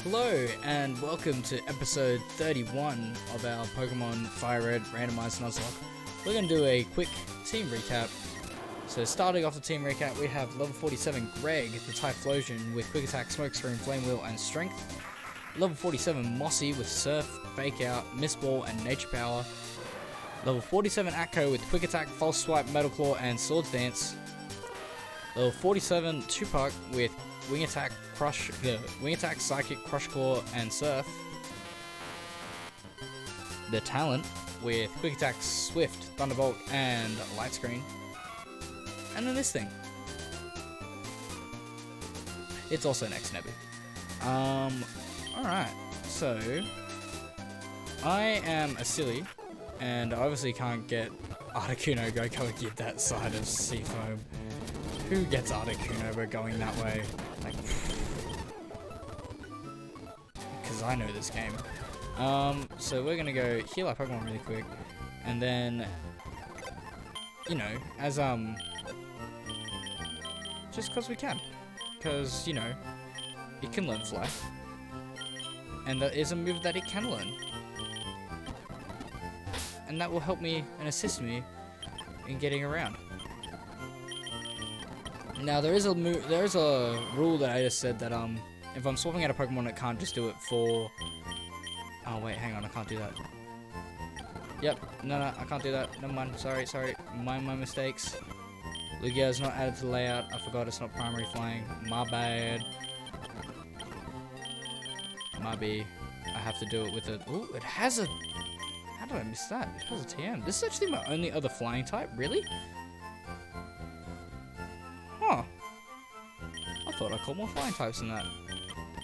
Hello and welcome to episode 31 of our Pokemon Fire Red Randomized Nuzlocke. We're going to do a quick team recap. So starting off the team recap, we have level 47 Greg, the Typhlosion with Quick Attack, Smoke Screen, Flame Wheel and Strength. Level 47 Mossy with Surf, Fake Out, Mist Ball and Nature Power. Level 47 Atco with Quick Attack, False Swipe, Metal Claw and Swords Dance. Level 47 Tupac with Wing Attack, Psychic, Crush Claw, and Surf. The Talent with Quick Attack, Swift, Thunderbolt, and Light Screen. And then this thing. It's also an X-Nebby. Alright, so I am a silly, and I obviously can't get Articuno go and get that side of Seafoam. Who gets Articuno going that way? Like, because I know this game. So we're gonna go heal our Pokemon really quick, and then, you know, as just because we can, because you know, it can learn Fly, and that is a move that it can learn, and that will help me and assist me in getting around. Now there is a rule that I just said that if I'm swapping out a Pokemon, it can't just do it for. Oh wait, hang on, I can't do that. Yep, no, I can't do that. Never mind. Sorry, my mistakes. Lugia is not added to the layout. I forgot it's not primary flying. My bad. Might be. I have to do it with it. Ooh, it has a. How did I miss that? It has a TM. This is actually my only other flying type. Really? Huh. I thought I caught more flying types than that.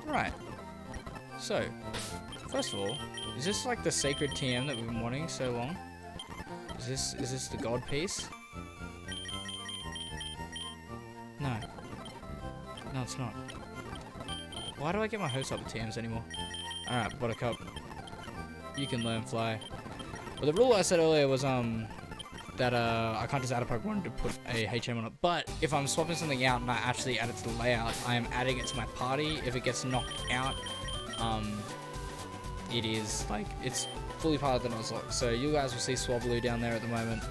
Right. So, first of all, is this like the sacred TM that we've been wanting so long? Is this the god piece? No. No, it's not. Why do I get my hopes up with TMs anymore? Alright, Buttercup. You can learn Fly. But the rule I said earlier was, that I can't just add a Pokemon to put a HM on it, but if I'm swapping something out and I actually add it to the layout, I am adding it to my party. If it gets knocked out, it is like, it's fully part of the Nuzlocke. So you guys will see Swablu down there at the moment,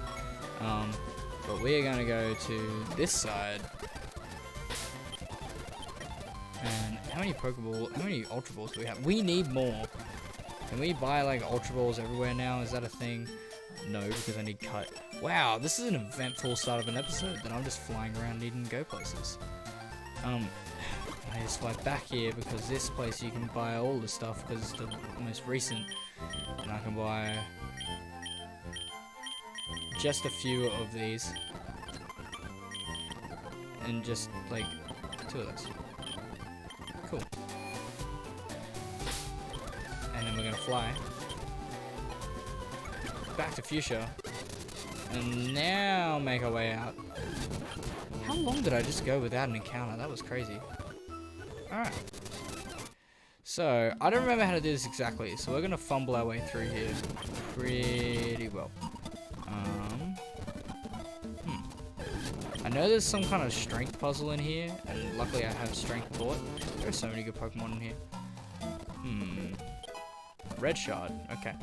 but we are going to go to this side. And how many Ultra Balls do we have? We need more. Can we buy like Ultra Balls everywhere now? Is that a thing? No, because I need cut. Wow, this is an eventful start of an episode that I'm just flying around needing to go places. I just fly back here because this place you can buy all the stuff because it's the most recent. And I can buy just a few of these. And just like 2 of those. Cool. And then we're gonna fly back to Fuchsia, and now make our way out. How long did I just go without an encounter? That was crazy. Alright. So, I don't remember how to do this exactly, so we're going to fumble our way through here pretty well. I know there's some kind of strength puzzle in here, and luckily I have strength taught. There are so many good Pokemon in here. Red Shard, okay.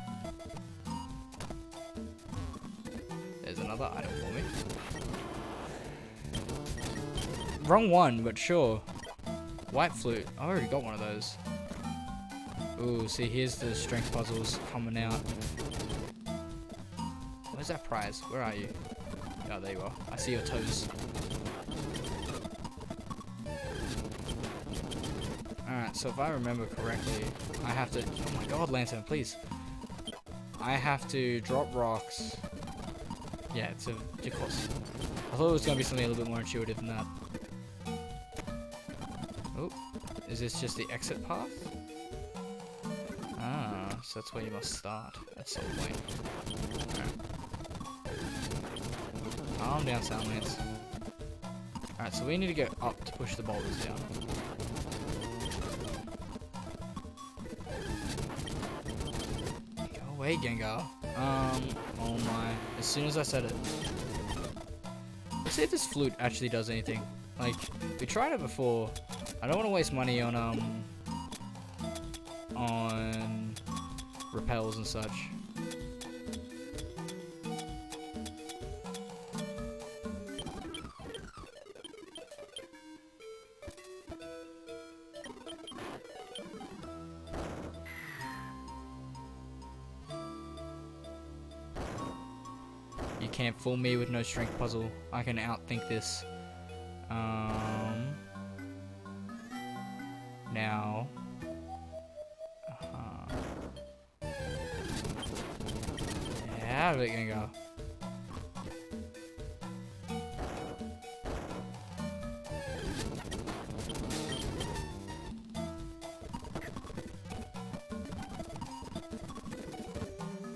There's another item for me. Wrong one, but sure. White Flute. I already got one of those. Ooh, see, here's the strength puzzles coming out. Where's that prize? Where are you? Oh, there you are. I see your toes. Alright, so if I remember correctly, I have to... Oh my god, Lantern, please. I have to drop rocks. Yeah, it's of course. I thought it was going to be something a little bit more intuitive than that. Oh, is this just the exit path? Ah, so that's where you must start at some point. Alright. Calm down, Soundlance. Alright, so we need to go up to push the boulders down. Go away, Gengar. Oh my. As soon as I said it. Let's see if this flute actually does anything. Like, we tried it before. I don't want to waste money on on repels and such. You can't fool me with no strength puzzle. I can outthink this. Now. How is it gonna go?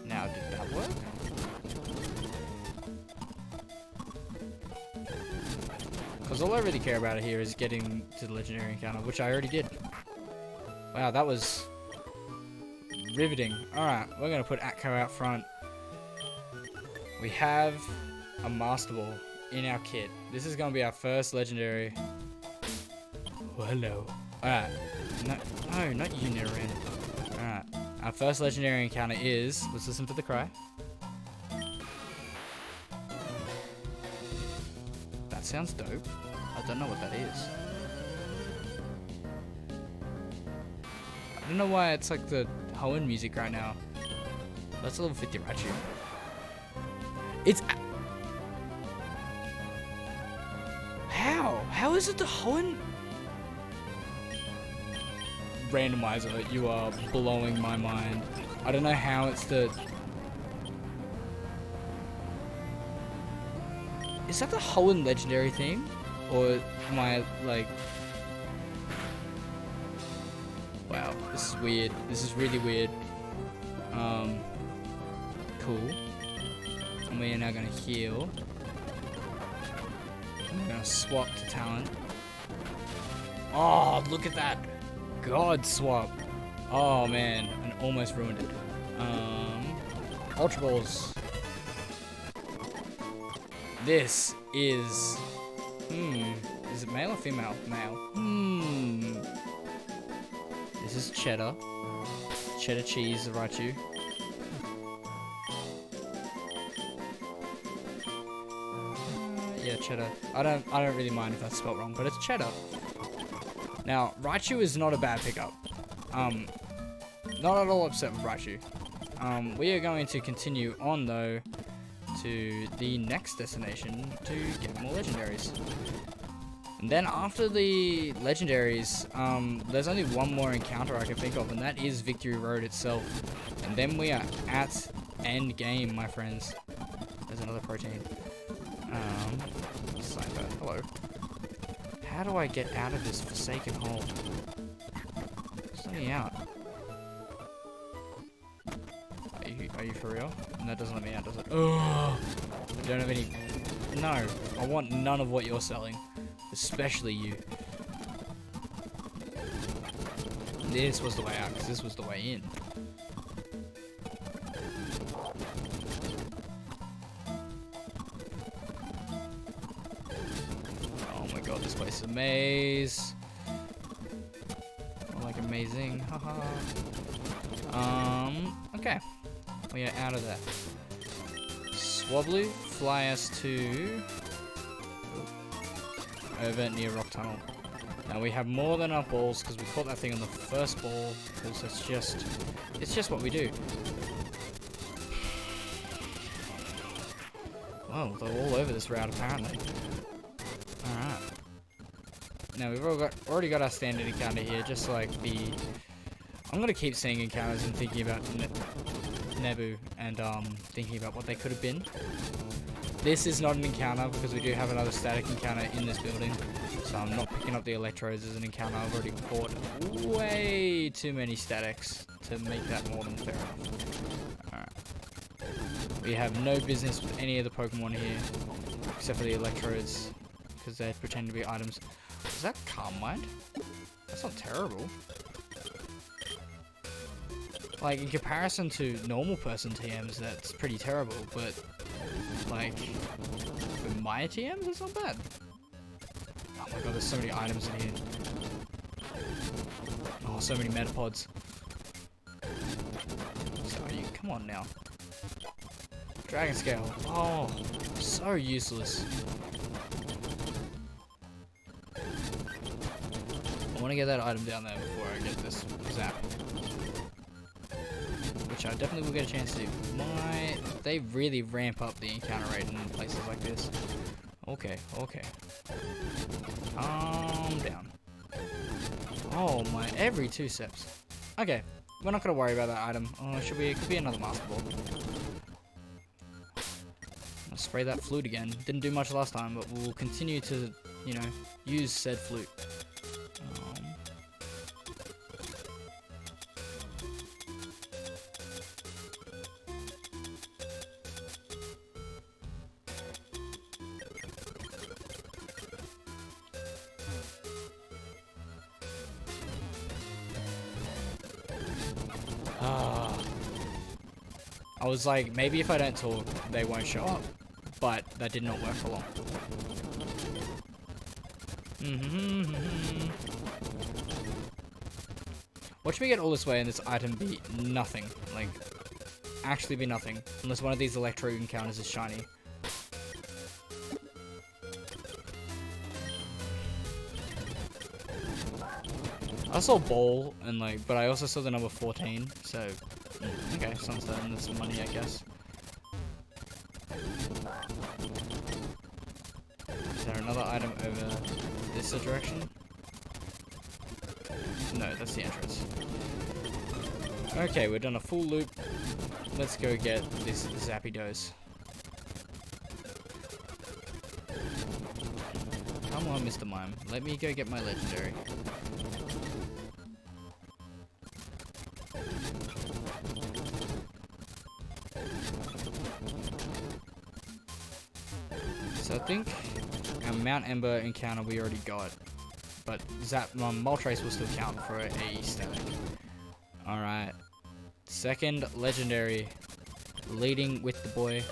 Now, did that work? Because all I really care about here is getting to the legendary encounter, which I already did. Wow, that was riveting. Alright, we're going to put Atco out front. We have a Master Ball in our kit. This is going to be our first legendary. Oh, hello. Alright. No, not you, Nidoran. Alright. Our first legendary encounter is... Let's listen to the cry. That sounds dope. I don't know what that is. I don't know why it's like the Hoenn music right now. That's a level 50 Raichu. It's... How? How is it the Hoenn... Randomizer, you are blowing my mind. I don't know how it's the... Is that the Hoenn legendary theme? Or am I like... Wow, this is weird. This is really weird. Cool. And we are now gonna heal. And we're gonna swap to talent. Oh, look at that! God swap. Oh man, and almost ruined it. Ultra Balls. This is... Is it male or female? Male. This is cheddar. Cheddar cheese, Raichu. Yeah, cheddar. I don't really mind if that's spelled wrong, but it's cheddar. Now, Raichu is not a bad pickup. Not at all upset with Raichu. We are going to continue on though to the next destination to get more legendaries. And then after the legendaries, there's only one more encounter I can think of, and that is Victory Road itself. And then we are at end game, my friends. There's another protein. Sniper, hello. How do I get out of this forsaken hole? Just let me out. Are you for real? And that doesn't let me out, does it? Oh, I don't have any... No, I want none of what you're selling. Especially you. This was the way out, because this was the way in. Oh my god, this place is a maze. I like amazing, haha. Okay. We are out of that. Swablu, fly us to... over near Rock Tunnel. Now we have more than enough balls because we caught that thing on the first ball because it's just what we do. Well, they're all over this route apparently. Alright. Now we've already got our standard encounter here, just like the... I'm gonna keep seeing encounters and thinking about Nebu and thinking about what they could have been. This is not an encounter because we do have another static encounter in this building. So I'm not picking up the electrodes as an encounter. I've already caught way too many statics to make that more than fair enough. Alright. We have no business with any of the Pokemon here. Except for the electrodes. Because they pretend to be items. Is that Calm Mind? That's not terrible. Like, in comparison to normal person TMs, that's pretty terrible, but, like, for my TMs, it's not bad. Oh my god, there's so many items in here. Oh, so many Metapods. come on now. Dragon Scale. Oh, so useless. I want to get that item down there before I get this zap. Which I definitely will get a chance to do. They really ramp up the encounter rate in places like this. Okay, okay. Calm down. Oh my, every 2 steps. Okay, we're not gonna worry about that item. Oh, it could be another Master Ball. I'll spray that flute again. Didn't do much last time, but we'll continue to, you know, use said flute. I was like, maybe if I don't talk, they won't show up. But that did not work for long. Watch me get all this way and this item be nothing. Like, actually be nothing. Unless one of these electro encounters is shiny. I saw ball and like, but I also saw the number 14, so okay, someone's earning some money, I guess. Is there another item over this direction? No, that's the entrance. Okay, we've done a full loop. Let's go get this Zapdos. Come on, Mr. Mime. Let me go get my legendary. So I think our Mount Ember encounter we already got, but Moltres will still count for a static. Alright, second legendary, leading with the boy.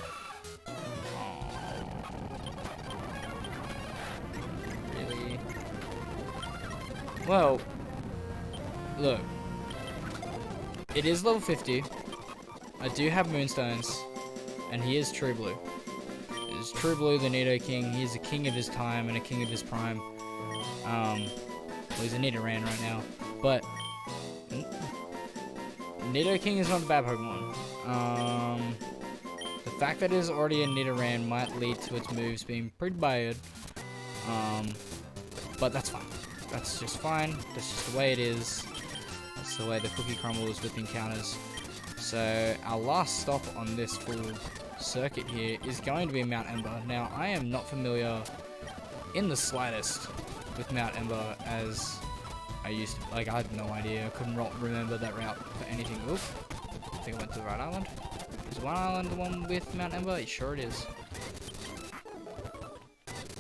Really? Well, look, it is level 50. I do have Moonstones, and he is True Blue. True Blue, the Nidoking. He's a king of his time and a king of his prime. Well, he's a Nidoran right now, but Nidoking is not a bad Pokemon. The fact that it is already a Nidoran might lead to its moves being pretty bad. But that's fine. That's just fine. That's just the way it is. That's the way the cookie crumbles with encounters. So our last stop on this full circuit here is going to be Mount Ember. Now, I am not familiar in the slightest with Mount Ember as I used to. Like, I had no idea. I couldn't remember that route for anything. Oop. I think I went to the right island. Is one island the one with Mount Ember? Sure it is.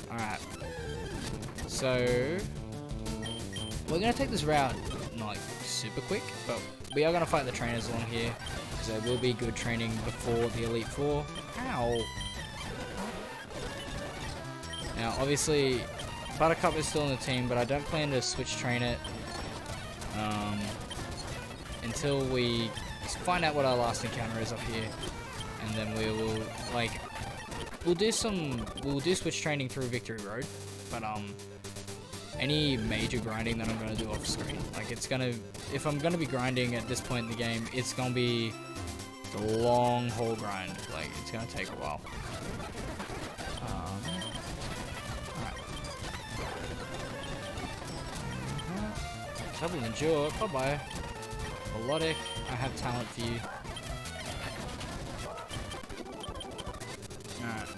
Alright. So, we're going to take this route, not like super quick, but we are going to fight the trainers along here. So there will be good training before the Elite Four. Ow! Now, obviously, Buttercup is still in the team, but I don't plan to switch train it until we find out what our last encounter is up here, and then we will we'll do switch training through Victory Road, but any major grinding that I'm gonna do off screen, like if I'm gonna be grinding at this point in the game, it's gonna be the long haul grind. Like, it's gonna take a while. Alright. Trouble Endure. Bye bye. Melodic. I have talent for you. Alright.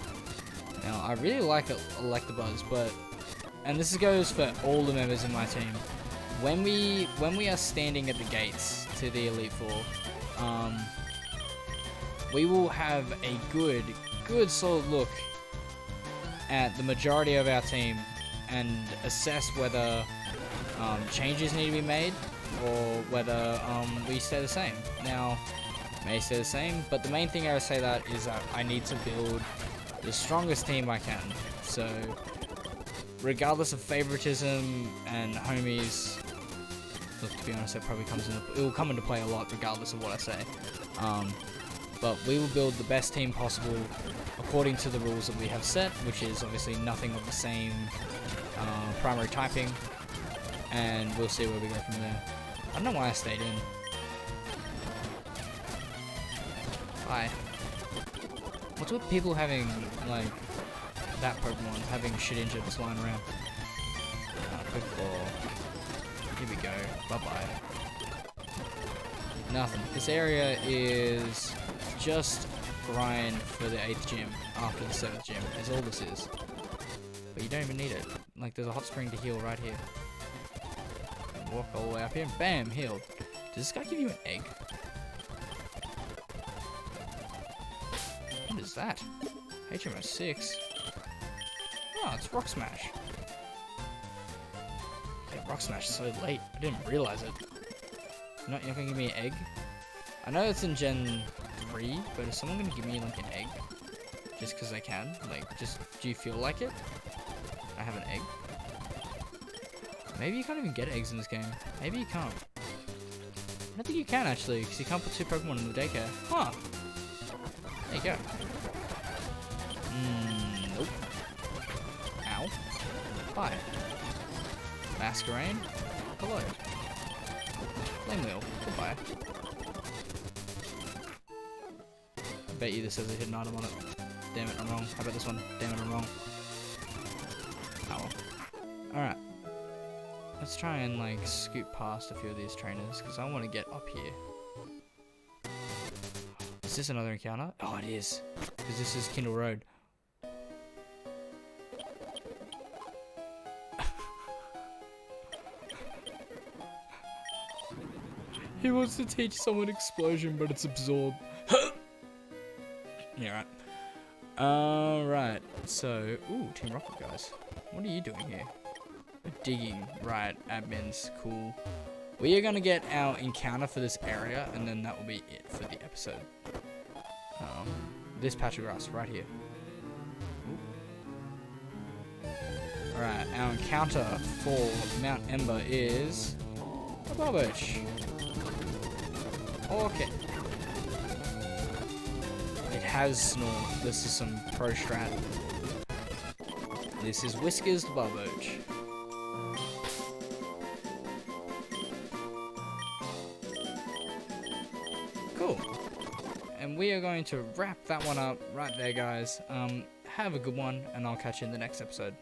Now, I really like Electabuzz, but, and this goes for all the members in my team, when we are standing at the gates to the Elite Four, we will have a good solid look at the majority of our team and assess whether changes need to be made or whether we stay the same. Now, may stay the same, but the main thing I would say that is that I need to build the strongest team I can. So, regardless of favoritism and homies, look, to be honest, it will come into play a lot regardless of what I say. But we will build the best team possible according to the rules that we have set, which is obviously nothing of the same primary typing, and we'll see where we go from there. I don't know why I stayed in. Bye. What's with people having, like, that Pokemon having shit injured just lying around? Quick ball. Here we go. Bye-bye. Nothing. This area is just grind for the 8th gym after the 7th gym, is all this is. But you don't even need it. Like, there's a hot spring to heal right here. And walk all the way up here, and bam, healed. Does this guy give you an egg? What is that? HMO 6? Oh, it's Rock Smash. Okay, Rock Smash is so late. I didn't realize it. You're not gonna give me an egg? I know it's in Gen 3, but is someone gonna give me like an egg? Just because I can? Like, just, do you feel like it? I have an egg. Maybe you can't even get eggs in this game. Maybe you can't. I don't think you can actually, because you can't put 2 Pokemon in the daycare. Huh. There you go. Nope. Ow. Bye. Masquerain. Hello. Flame Wheel. Goodbye. I bet you this has a hidden item on it. Damn it, I'm wrong. How about this one? Damn it, I'm wrong. Ow. Alright. Let's try and, like, scoot past a few of these trainers, because I want to get up here. Is this another encounter? Oh, it is. Because this is Kindle Road. He wants to teach someone explosion, but it's absorbed. Yeah, right. Alright, so... Ooh, Team Rocket, guys. What are you doing here? Digging. Right, admins. Cool. We are going to get our encounter for this area, and then that will be it for the episode. This patch of grass, right here. Alright, our encounter for Mount Ember is... a Barboach. Okay. It has Snore. This is some pro strat. This is Whiskers the Barboach. Cool. And we are going to wrap that one up right there, guys. Have a good one, and I'll catch you in the next episode.